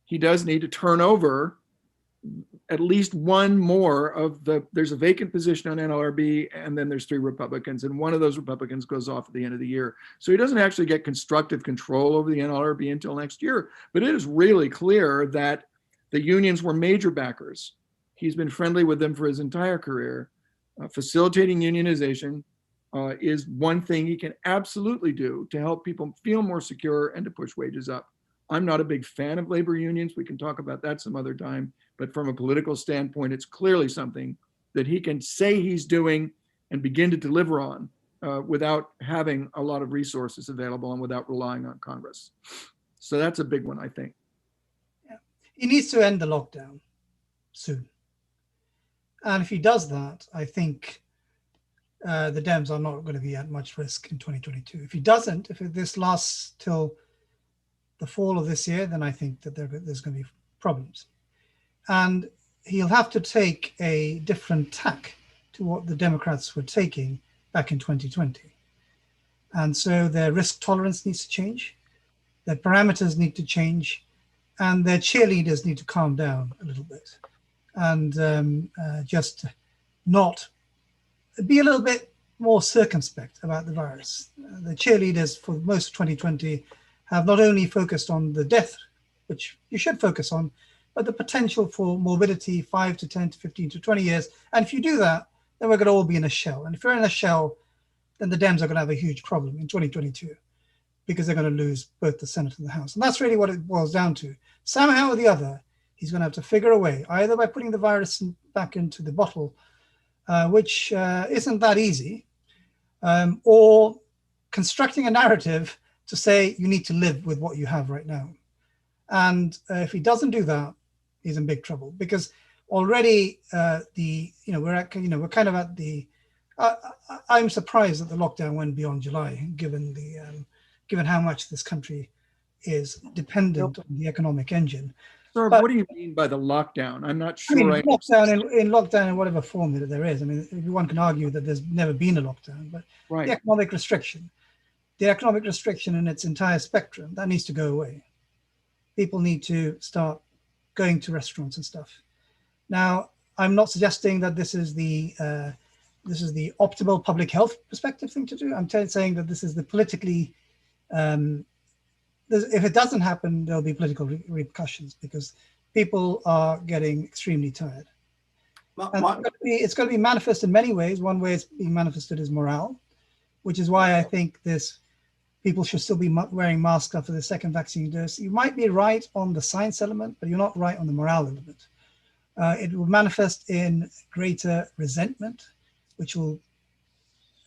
to turn over at least one more of there's a vacant position on NLRB, and then there's 3 Republicans, and one of those Republicans goes off at the end of the year. So he doesn't actually get constructive control over the NLRB until next year. But it is really clear that the unions were major backers. He's been friendly with them for his entire career. Facilitating unionization is one thing he can absolutely do to help people feel more secure and to push wages up. I'm not a big fan of labor unions. We can talk about that some other time. But from a political standpoint, it's clearly something that he can say he's doing and begin to deliver on without having a lot of resources available and without relying on Congress. So that's a big one, I think. Yeah. He needs to end the lockdown soon. And if he does that, I think the Dems are not going to be at much risk in 2022. If he doesn't, if this lasts till the fall of this year, then I think that there's going to be problems. And he'll have to take a different tack to what the Democrats were taking back in 2020. And so their risk tolerance needs to change, their parameters need to change, and their cheerleaders need to calm down a little bit and just not be a little bit more circumspect about the virus. The cheerleaders for most of 2020 have not only focused on the death, which you should focus on, but the potential for morbidity 5 to 10 to 15 to 20 years. And if you do that, then we're going to all be in a shell. And if you're in a shell, then the Dems are going to have a huge problem in 2022 because they're going to lose both the Senate and the House. And that's really what it boils down to. Somehow or the other, he's going to have to figure a way, either by putting the virus back into the bottle, which isn't that easy, or constructing a narrative to say you need to live with what you have right now. And if he doesn't do that, he's in big trouble because already we're kind of at the. I'm surprised that the lockdown went beyond July, given how much this country is dependent on the economic engine. Sir, what do you mean by the lockdown? I'm not sure. Lockdown in whatever form that there is. I mean, everyone can argue that there's never been a lockdown, but right. The economic restriction in its entire spectrum, that needs to go away. People need to start going to restaurants and stuff. Now, I'm not suggesting that this is the optimal public health perspective thing to do. I'm saying that this is the politically. If it doesn't happen, there'll be political repercussions because people are getting extremely tired. It's going to be manifest in many ways. One way it's being manifested is morale, which is why I think people should still be wearing masks after the second vaccine dose. You might be right on the science element, but you're not right on the morale element. It will manifest in greater resentment, which will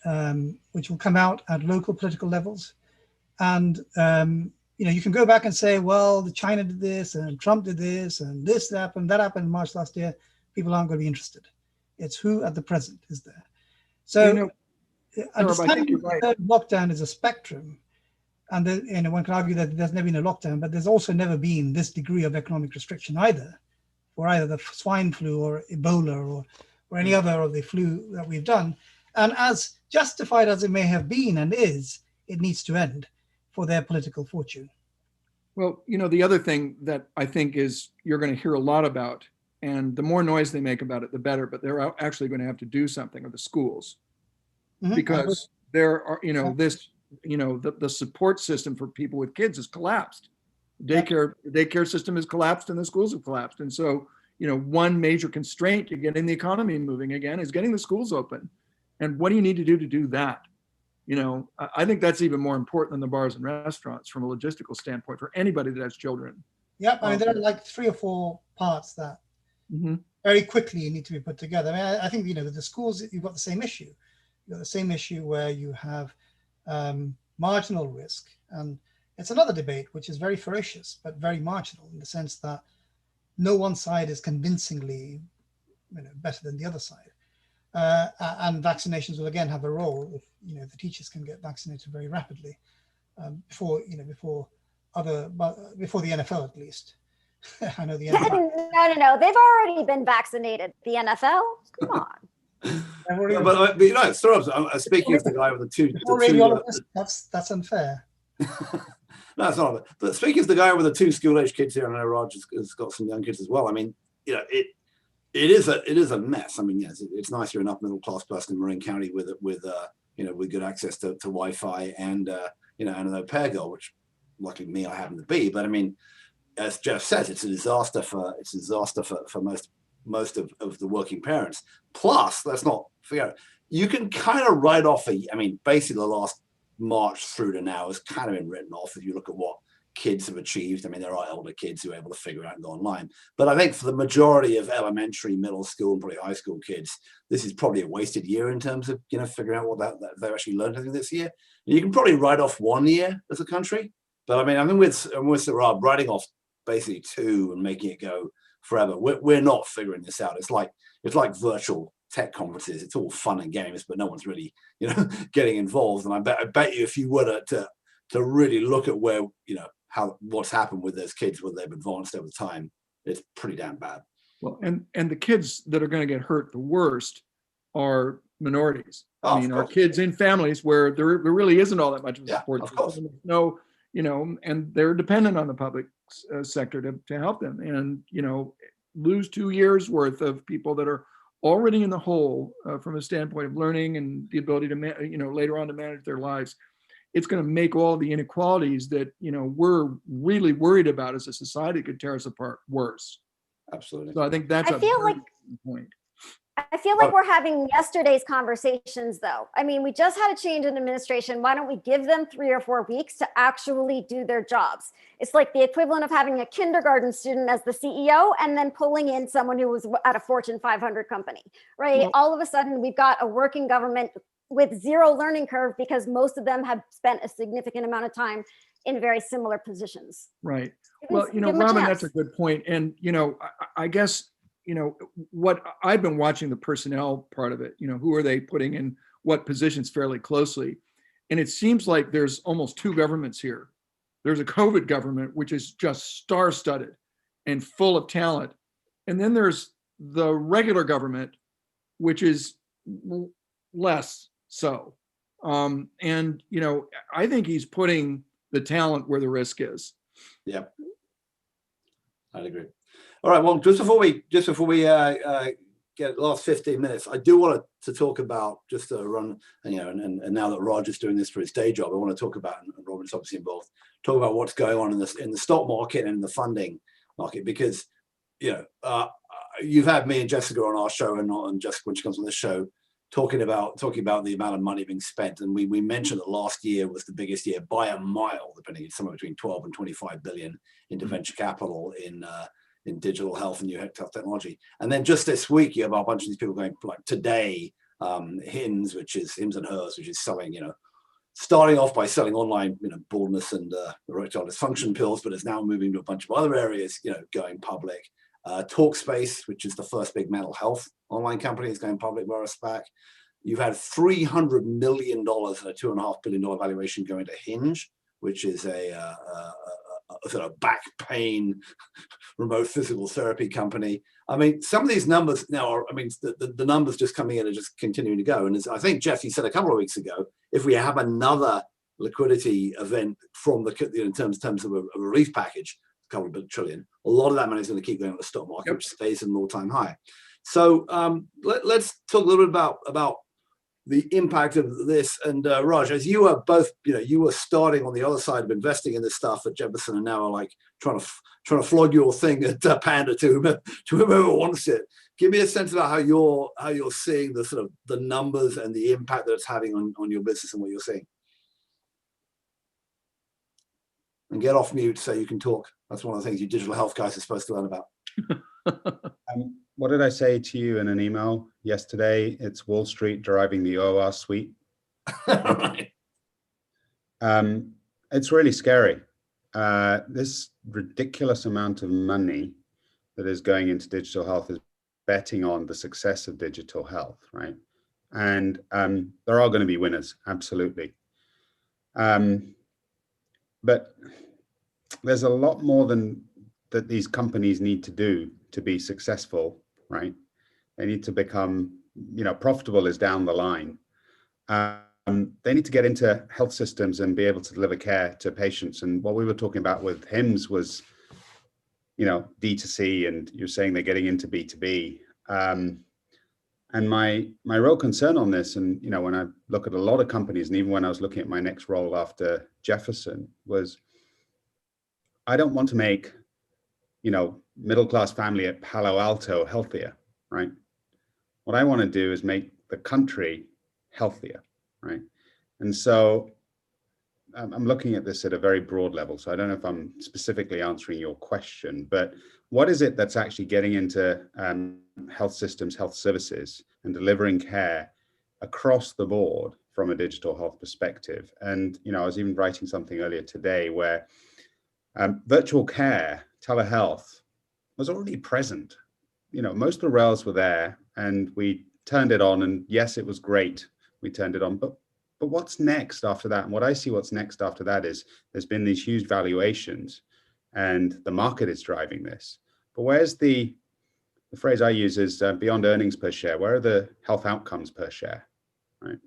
come out at local political levels. And you can go back and say, well, China did this and Trump did this and this happened, that happened in March last year. People aren't going to be interested. It's who at the present is there. So understanding the third lockdown is a spectrum. And one can argue that there's never been a lockdown, but there's also never been this degree of economic restriction either, for either the swine flu or Ebola or any other of the flu that we've done. And as justified as it may have been and is, it needs to end for their political fortune. Well, the other thing that I think is you're going to hear a lot about, and the more noise they make about it, the better, but they're actually going to have to do something with the schools. Mm-hmm. Because there are, the support system for people with kids has collapsed. Daycare system has collapsed and the schools have collapsed. And so, one major constraint to getting the economy moving again is getting the schools open. And what do you need to do that? I think that's even more important than the bars and restaurants from a logistical standpoint for anybody that has children. Yep. I mean, there are like 3 or 4 parts that very quickly need to be put together. I mean, I think, with the schools, you've got the same issue. You've got the same issue where you have marginal risk. And it's another debate, which is very ferocious, but very marginal in the sense that no one side is convincingly better than the other side. And vaccinations will again have a role. the teachers can get vaccinated very rapidly before the NFL at least. I know the NFL. No. They've already been vaccinated. The NFL? Come on. Yeah, but you know, speaking as the guy with That's unfair. No, it's not. But speaking as the guy with the 2 school-age kids here, I know Raj has got some young kids as well. I mean, you know, it is a mess. I mean, yes, it's nice you're an upper middle class person in Marin County with good access to Wi-Fi and and an au pair girl, which luckily me I happen to be. But I mean, as Jeff says, it's a disaster for most of the working parents. Plus, let's not forget, you can kind of write off basically the last March through to now has kind of been written off if you look at what kids have achieved. I mean, there are older kids who are able to figure out and go online. But I think for the majority of elementary, middle school, and probably high school kids, this is probably a wasted year in terms of, figuring out what they've actually learned anything this year. And you can probably write off 1 year as a country. But I mean, I think with writing off basically 2 and making it go forever, we're not figuring this out. It's like virtual tech conferences. It's all fun and games, but no one's really, getting involved. And I bet you if you were to really look at where, what's happened with those kids, whether they've advanced over time, it's pretty damn bad. Well, and the kids that are going to get hurt the worst are minorities. I mean, our kids in families where there really isn't all that much of a support system. No, and they're dependent on the public sector to help them. And, lose 2 years worth of people that are already in the hole from a standpoint of learning and the ability to, later on to manage their lives. It's going to make all the inequalities that, we're really worried about as a society could tear us apart worse. Absolutely. So I think that's point. I feel like we're having yesterday's conversations, though. I mean, we just had a change in administration. Why don't we give them 3 or 4 weeks to actually do their jobs? It's like the equivalent of having a kindergarten student as the CEO and then pulling in someone who was at a Fortune 500 company, right? Well, all of a sudden, we've got a working government with zero learning curve because most of them have spent a significant amount of time in very similar positions. Right. Well, Robin, that's a good point. And, I guess, what I've been watching the personnel part of it, who are they putting in what positions fairly closely. And it seems like there's almost 2 governments here. There's a COVID government, which is just star-studded and full of talent. And then there's the regular government, which is less so. And, I think he's putting the talent where the risk is. Yeah, I'd agree. All right. Well, just before we get the last 15 minutes, I do want to talk about just to run, and now that Raj is doing this for his day job, I want to talk about, and Robin's obviously involved, talk about what's going on in the stock market and in the funding market, because you've had me and Jessica on our show, and Jessica when she comes on this show, talking about the amount of money being spent, and we mentioned that last year was the biggest year by a mile, depending somewhere between 12 and 25 billion into venture capital in digital health and new health technology. And then just this week, you have a bunch of these people going, like today, Hims and Hers, which is selling, starting off by selling online, baldness and erectile dysfunction pills, but it's now moving to a bunch of other areas, going public. Talkspace, which is the first big mental health online company, is going public via a SPAC. You've had $300 million and a $2.5 billion valuation going to Hinge, which is a sort of back pain remote physical therapy company. I mean, some of these numbers now are, the numbers just coming in are just continuing to go. And as I think, Jeff, you said a couple of weeks ago, if we have another liquidity event from in terms of a relief package, a couple of trillion, a lot of that money is going to keep going on the stock market, which stays at an all-time high. So let's talk a little bit about the impact of this. And Raj, as you are both, you were starting on the other side of investing in this stuff at Jefferson, and now are like trying to flog your thing at Panda to whoever wants it. Give me a sense about how you're seeing the sort of the numbers and the impact that it's having on your business and what you're seeing. And get off mute so you can talk. That's one of the things you digital health guys are supposed to learn about. What did I say to you in an email yesterday? It's Wall Street driving the OR suite. Right. It's really scary. This ridiculous amount of money that is going into digital health is betting on the success of digital health, right? And there are going to be winners, absolutely. But there's a lot more than that these companies need to do to be successful, right? They need to become, profitable is down the line. They need to get into health systems and be able to deliver care to patients. And what we were talking about with HIMSS was, D2C, and you're saying they're getting into B2B. And my real concern on this, and when I look at a lot of companies, and even when I was looking at my next role after Jefferson, was I don't want to make, middle-class family at Palo Alto healthier, right? What I want to do is make the country healthier, right? And so I'm looking at this at a very broad level. So I don't know if I'm specifically answering your question, but what is it that's actually getting into health systems, health services, and delivering care across the board from a digital health perspective? And, I was even writing something earlier today where virtual care, telehealth was already present. Most of the rails were there and we turned it on, and yes, it was great. We turned it on, but what's next after that? And what I see what's next after that is there's been these huge valuations and the market is driving this. But where's the phrase I use is beyond earnings per share? Where are the health outcomes per share, right?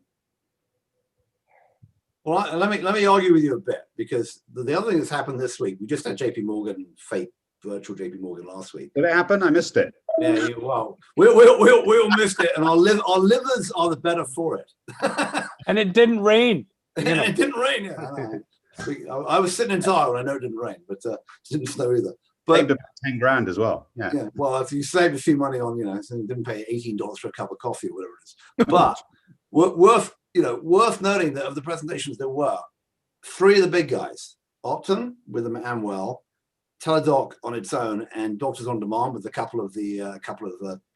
Well, let me argue with you a bit, because the other thing that's happened this week, we just had JP Morgan, fake virtual JP Morgan last week. Did it happen? I missed it. Yeah, well, we all missed it, and our livers are the better for it. And it didn't rain. It didn't rain. Yeah, I was sitting in Thailand. I know it didn't rain, but it didn't snow either. But saved about 10 grand as well. Yeah. Well, if you save a few money on, so you didn't pay $18 for a cup of coffee or whatever it is. But worth noting that of the presentations there were 3 of the big guys: Optum with them, Amwell, Teladoc on its own, and Doctors on Demand with a couple of the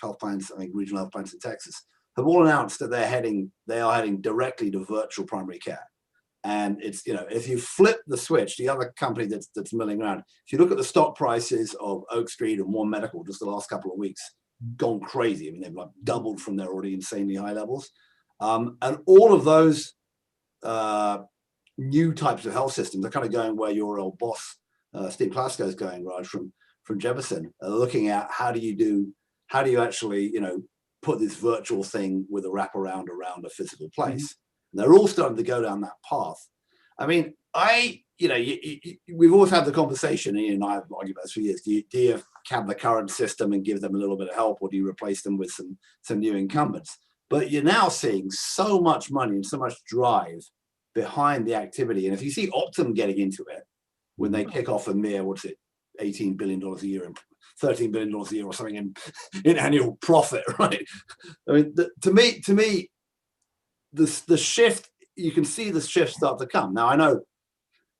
health plans, I think regional health plans in Texas, have all announced that they are heading directly to virtual primary care. And it's, if you flip the switch, the other company that's milling around, if you look at the stock prices of Oak Street and One Medical just the last couple of weeks, gone crazy. I mean, they've like doubled from their already insanely high levels. And all of those new types of health systems are kind of going where your old boss, Steve Plasko, is going, Raj, from Jefferson, looking at how do you actually, put this virtual thing with a wraparound around a physical place. And they're all starting to go down that path. I mean, we've always had the conversation, Ian and I have argued about this for years. Do you have the current system and give them a little bit of help, or do you replace them with some new incumbents? But you're now seeing so much money and so much drive behind the activity. And if you see Optum getting into it, when they kick off a mere, $18 billion a year and $13 billion a year or something in annual profit, right? I mean, to me, the shift, you can see the shift start to come. Now, I know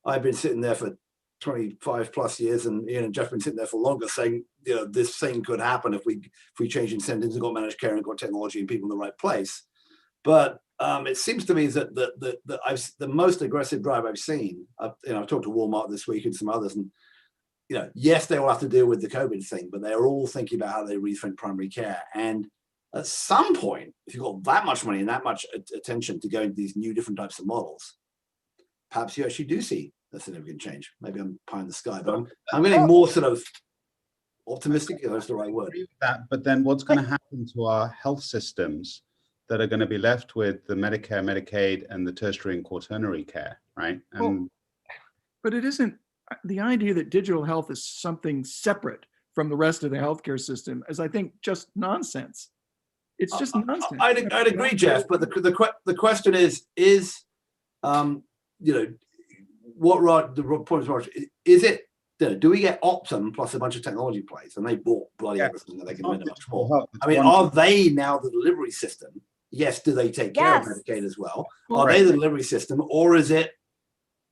I've been sitting there for 25 plus years, and Ian and Jeff have been sitting there for longer saying, this thing could happen if we change incentives and got managed care and got technology and people in the right place. But it seems to me that the most aggressive drive I've seen, I've talked to Walmart this week and some others, and yes, they will have to deal with the COVID thing, but they're all thinking about how they rethink primary care. And at some point, if you've got that much money and that much attention to go into these new different types of models, perhaps you actually do see a significant change. Maybe I'm pie in the sky, but I'm getting more sort of optimistic, if that's the right word. But then what's going to happen to our health systems that are going to be left with the Medicare, Medicaid, and the tertiary and quaternary care, right? And but it isn't the idea that digital health is something separate from the rest of the healthcare system, as I think just nonsense. It's just nonsense. I'd agree, Jeff, but the question is what the point is it? Do we get Optum plus a bunch of technology plays, and they bought bloody everything that they can win much more? I mean, are they now the delivery system? Yes. Do they take care of Medicaid as well? Are they the delivery system, or is it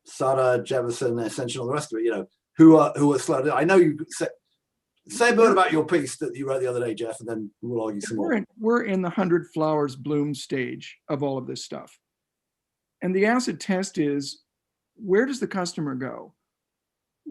Sutter, Jefferson, Ascension, all the rest of it? Who are slow? I know you say a bit about your piece that you wrote the other day, Jeff, and then we'll argue some more. We're in the 100 flowers bloom stage of all of this stuff, and the acid test is, where does the customer go?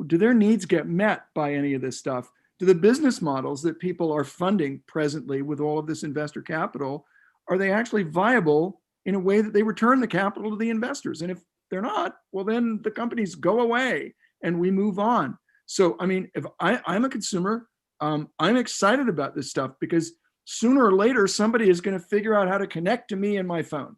Do their needs get met by any of this stuff? Do the business models that people are funding presently with all of this investor capital, are they actually viable in a way that they return the capital to the investors? And if they're not, well, then the companies go away and we move on. So, I mean, if I'm a consumer, I'm excited about this stuff because sooner or later, somebody is going to figure out how to connect to me in my phone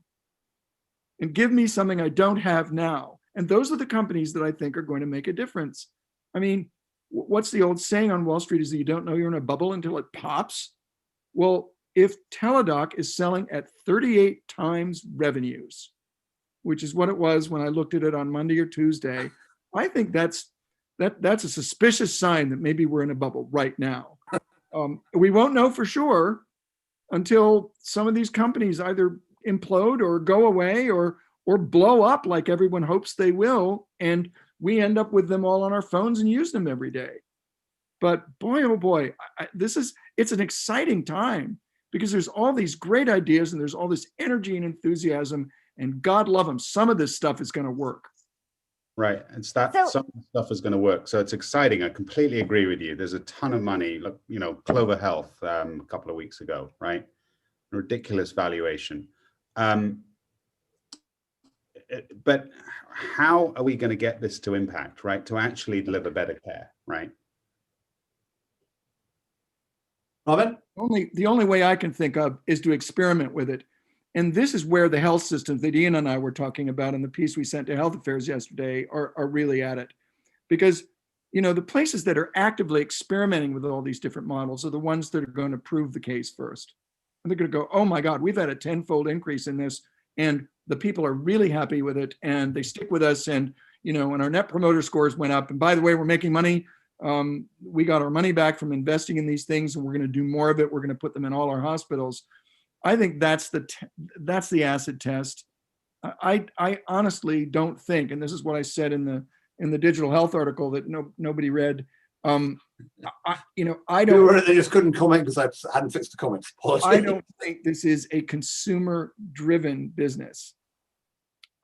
and give me something I don't have now. And those are the companies that I think are going to make a difference. I mean, what's the old saying on Wall Street is that you don't know you're in a bubble until it pops. Well, if Teladoc is selling at 38 times revenues, which is what it was when I looked at it on Monday or Tuesday, I think that's a suspicious sign that maybe we're in a bubble right now. We won't know for sure until some of these companies either implode or go away or blow up like everyone hopes they will, and we end up with them all on our phones and use them every day. But boy, oh boy, it's an exciting time because there's all these great ideas and there's all this energy and enthusiasm, and God love them, some of this stuff is going to work. Right. It's that some of the stuff is going to work. So it's exciting. I completely agree with you. There's a ton of money. Look, Clover Health a couple of weeks ago, right? Ridiculous valuation. But how are we going to get this to impact, right? To actually deliver better care, right? Robin? The only way I can think of is to experiment with it. And this is where the health systems that Ian and I were talking about in the piece we sent to Health Affairs yesterday are really at it. Because, the places that are actively experimenting with all these different models are the ones that are going to prove the case first. And they're going to go, oh my God, we've had a 10-fold increase in this. And the people are really happy with it. And they stick with us. And, and our net promoter scores went up. And by the way, we're making money. We got our money back from investing in these things, and we're going to do more of it. We're going to put them in all our hospitals. I think that's the acid test. I honestly don't think, and this is what I said in the digital health article that nobody read. I don't. They just couldn't comment because I hadn't fixed the comments. I don't think this is a consumer-driven business.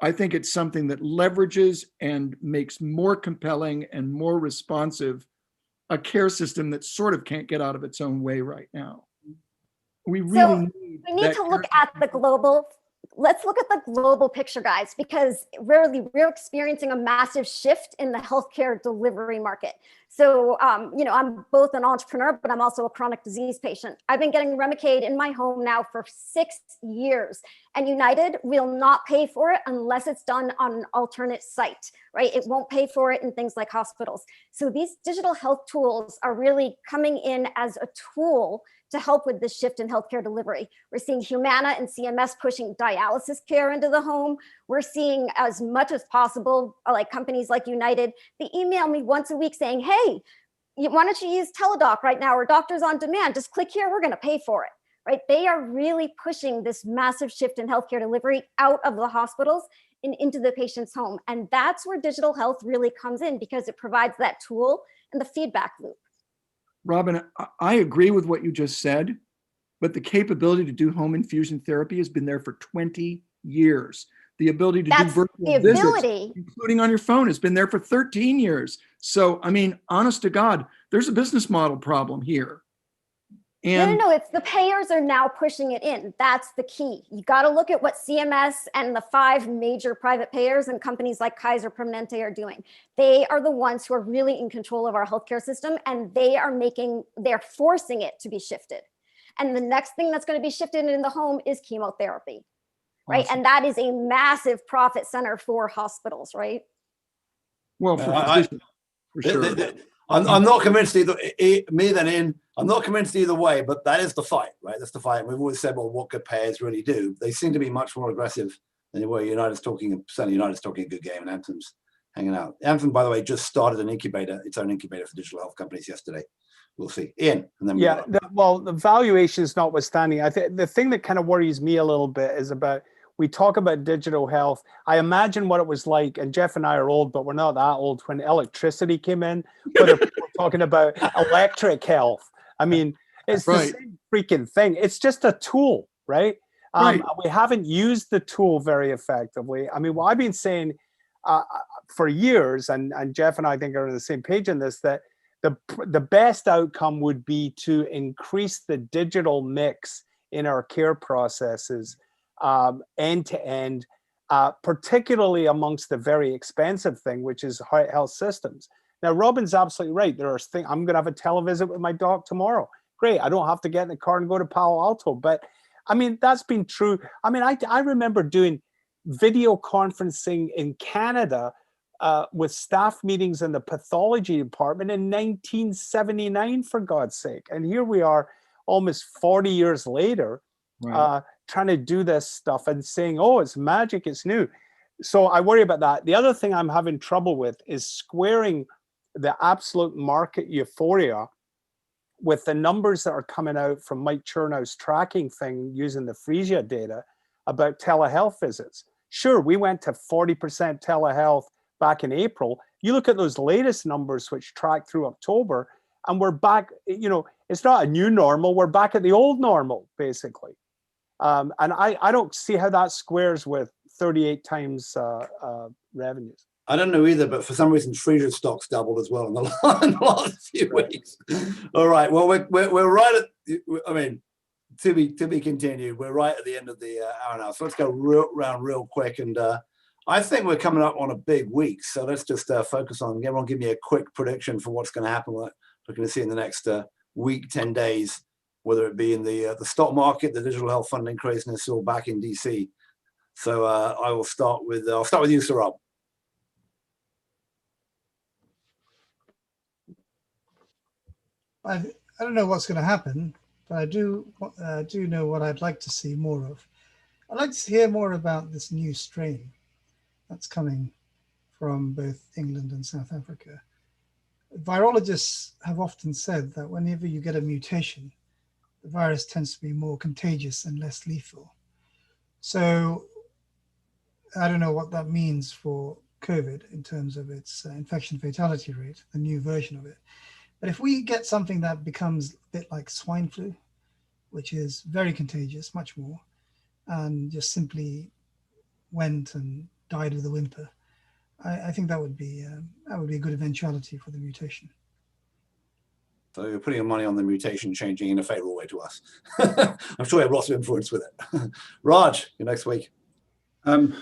I think it's something that leverages and makes more compelling and more responsive a care system that sort of can't get out of its own way right now. We really need to look at the global. Let's look at the global picture, guys, because we're experiencing a massive shift in the healthcare delivery market. So, I'm both an entrepreneur, but I'm also a chronic disease patient. I've been getting Remicade in my home now for 6 years, and United will not pay for it unless it's done on an alternate site, right? It won't pay for it in things like hospitals. So these digital health tools are really coming in as a tool to help with this shift in healthcare delivery. We're seeing Humana and CMS pushing dialysis care into the home. We're seeing, as much as possible, like companies like United, they email me once a week saying, hey, why don't you use Teladoc right now or Doctors on Demand? Just click here, we're gonna pay for it, right? They are really pushing this massive shift in healthcare delivery out of the hospitals and into the patient's home. And that's where digital health really comes in, because it provides that tool and the feedback loop. Robin, I agree with what you just said, but the capability to do home infusion therapy has been there for 20 years. The ability to do virtual visits, including on your phone, has been there for 13 years. So, I mean, honest to God, there's a business model problem here. And no, it's the payers are now pushing it in. That's the key. You got to look at what CMS and the 5 major private payers and companies like Kaiser Permanente are doing. They are the ones who are really in control of our healthcare system, and they're forcing it to be shifted. And the next thing that's going to be shifted in the home is chemotherapy, right? Awesome. And that is a massive profit center for hospitals, right? Well, for sure. I'm not convinced I'm not convinced either way, but that is the fight, right? That's the fight. We've always said, well, what could payers really do? They seem to be much more aggressive than they were. United's talking a good game, and Anthem's hanging out. Anthem, by the way, just started its own incubator for digital health companies yesterday. We'll see. Ian, and then the valuations notwithstanding, I think the thing that kind of worries me a little bit is we talk about digital health. I imagine what it was like, and Jeff and I are old, but we're not that old, when electricity came in. Whether we're talking about electric health. I mean, it's the same freaking thing. It's just a tool, right? We haven't used the tool very effectively. I mean, what I've been saying for years, and Jeff and I think are on the same page in this, that the best outcome would be to increase the digital mix in our care processes, end to end, particularly amongst the very expensive thing, which is health systems. Now, Robin's absolutely right. There are things, I'm going to have a televisit with my doc tomorrow. Great. I don't have to get in the car and go to Palo Alto. But I mean, that's been true. I mean, I remember doing video conferencing in Canada with staff meetings in the pathology department in 1979, for God's sake. And here we are almost 40 years later, Right. trying to do this stuff and saying, oh, it's magic, it's new. So I worry about that. The other thing I'm having trouble with is squaring the absolute market euphoria with the numbers that are coming out from Mike Chernow's tracking thing using the Frisia data about telehealth visits. Sure, we went to 40% telehealth back in April. You look at those latest numbers, which track through October, and we're back, you know, it's not a new normal, we're back at the old normal, basically. And I don't see how that squares with 38 times revenues. I don't know either, but for some reason, Frisia stocks doubled as well in the last few weeks. All right, well, we're right at, I mean, to be continued. We're right at the end of the hour now, so let's go round real quick. And I think we're coming up on a big week, so let's just focus on. Everyone, give me a quick prediction for what's going to happen. What we're going to see in the next week, 10 days, whether it be in the stock market, the digital health funding craziness, or back in DC. So I will start with you, Sir Rob. I don't know what's going to happen, but I do know what I'd like to see more of. I'd like to hear more about this new strain that's coming from both England and South Africa. Virologists have often said that whenever you get a mutation, the virus tends to be more contagious and less lethal. So I don't know what that means for COVID in terms of its infection fatality rate, the new version of it. But if we get something that becomes a bit like swine flu, which is very contagious, much more, and just simply went and died with a whimper, I think that would be a good eventuality for the mutation. So you're putting your money on the mutation changing in a favorable way to us. I'm sure you have lots of influence with it. Raj, your next week. I'm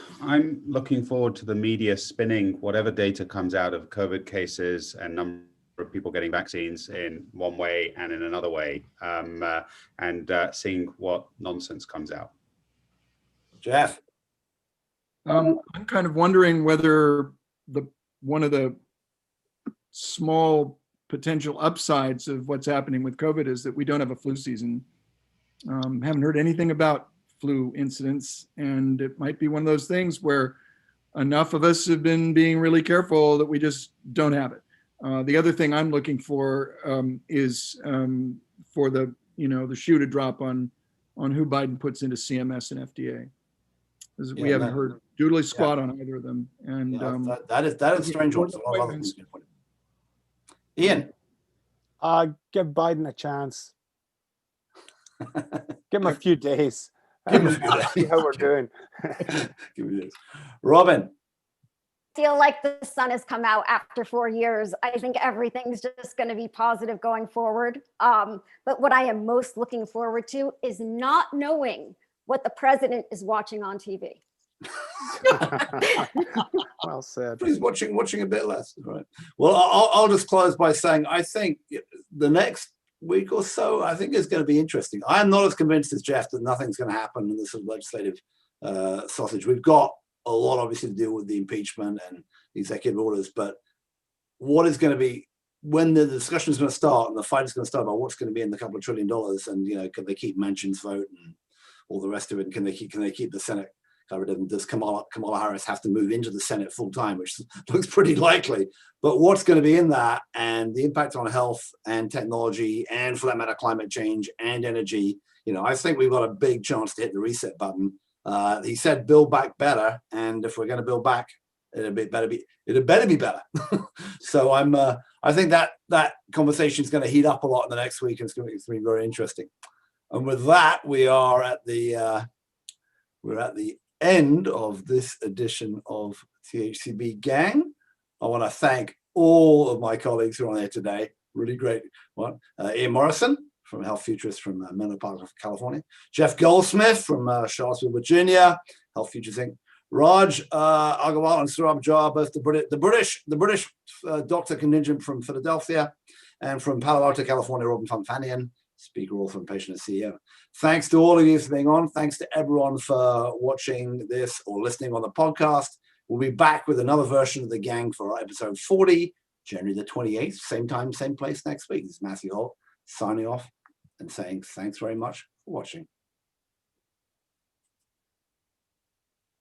looking forward to the media spinning whatever data comes out of COVID cases and number of people getting vaccines in one way and in another way, and seeing what nonsense comes out. Jeff. I'm kind of wondering whether one of the small potential upsides of what's happening with COVID is that we don't have a flu season. Haven't heard anything about flu incidents, and it might be one of those things where enough of us have been being really careful that we just don't have it. The other thing I'm looking for is for the shoe to drop on who Biden puts into CMS and FDA. Because we haven't heard doodly squat on either of them. And that is strange. Ian. Give Biden a chance. Give him a few days. Give him a few days. See how we're doing. Give me this. Robin. Feel like the sun has come out after 4 years. I think everything's just going to be positive going forward. But what I am most looking forward to is not knowing what the president is watching on TV. Well said. He's watching a bit less. Right. Well, I'll just close by saying I think the next week or so, I think is going to be interesting. I'm not as convinced as Jeff that nothing's going to happen in this legislative sausage. We've got a lot, obviously, to deal with the impeachment and the executive orders, but what is going to be when the discussion is going to start and the fight is going to start about what's going to be in the couple of $1 trillion, and can they keep Manchin's vote and all the rest of it? And can they keep the Senate covered? And does Kamala Harris have to move into the Senate full time, which looks pretty likely? But what's going to be in that, and the impact on health and technology, and for that matter, climate change and energy? I think we've got a big chance to hit the reset button. He said build back better, and if we're going to build back, it better be better. So I think that conversation is going to heat up a lot in the next week, and it's going to be very interesting. And with that, we're at the end of this edition of THCB Gang. I want to thank all of my colleagues who are on there today. Really great one. Ian Morrison from Health Futurist from Menlo Park, California. Jeff Goldsmith from Charlottesville, Virginia, Health Futures Inc. Raj Agarwal and Surab Jha, both the British doctor contingent from Philadelphia, and from Palo Alto, California, Robin Fanfanian, speaker all from patient and CEO. Thanks to all of you for being on. Thanks to everyone for watching this or listening on the podcast. We'll be back with another version of the gang for episode 40, January the 28th, same time, same place next week. This is Matthew Holt signing off and saying thanks very much for watching.